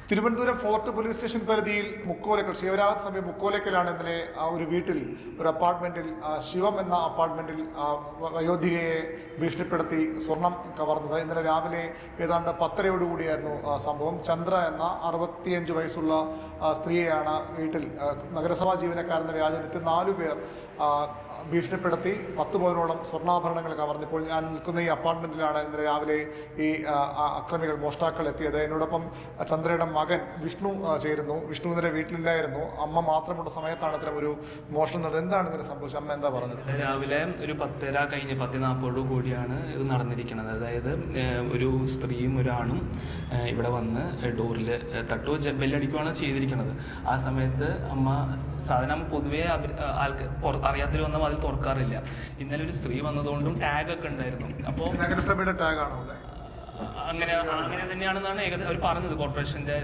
Thiruvananthapuram fort police station പരിധിയിൽ മുക്കോലക്കൽ ശിവരാജ് സമയം മുക്കോലക്കലാണ് ഇന്നലെ ഒരു വീട്ടിൽ ഒരു അപ്പാർട്ട്മെന്റിൽ ശിവം എന്ന അപ്പാർട്ട്മെന്റിൽ വയോധികയെ ഭീഷണിപ്പെടുത്തി സ്വർണം കവർന്നത്. ഇന്നലെ രാവിലെ ഏതാണ്ട് 10:30 സംഭവം. ചന്ദ്ര എന്ന 65 വയസ്സുള്ള സ്ത്രീയെയാണ് വീട്ടിൽ നഗരസഭാ ജീവനക്കാരെന്ന വ്യാജനത്തിൽ 4 പേർ ഭീഷണിപ്പെടുത്തി 10 പവനോളം സ്വർണ്ണാഭരണങ്ങൾ കവർന്നു. ഇപ്പോൾ ഞാൻ നിൽക്കുന്ന ഈ അപ്പാർട്ട്മെന്റിലാണ് ഇന്നലെ രാവിലെ ഈ അക്രമികൾ മോഷ്ടാക്കൾ എത്തിയത്. എന്നോടൊപ്പം ചന്ദ്രയുടെ മകൻ വിഷ്ണു ചേരുന്നു. വിഷ്ണു ഇന്നലെ വീട്ടിലില്ലായിരുന്നു. അമ്മ മാത്രമുള്ള സമയത്താണ് ഇത്തരം ഒരു മോഷണം നടന്നത്. എന്താണ് ഇന്നലെ സംഭവിച്ചത്? അമ്മ എന്താ പറഞ്ഞത്? രാവിലെ ഒരു 10:30 കഴിഞ്ഞ് 10:40 കൂടിയാണ് ഇത് നടന്നിരിക്കുന്നത്. അതായത് ഒരു സ്ത്രീയും ഒരാണും ഇവിടെ വന്ന് ഡോറിൽ ബെല്ലടിക്കുകയാണ് ചെയ്തിരിക്കുന്നത്. ആ സമയത്ത് അമ്മ സാധനം പൊതുവേ ആൾക്ക് അറിയാത്തൊരു വന്ന അതിൽ തുറക്കാറില്ല. ഇന്നലെ ഒരു സ്ത്രീ വന്നതുകൊണ്ടും ടാഗൊക്കെ ഉണ്ടായിരുന്നു. അപ്പോൾ നഗരസഭയുടെ ടാഗാണോ? അങ്ങനെ തന്നെയാണെന്നാണ് അവർ പറഞ്ഞത്. കോർപ്പറേഷൻ്റെ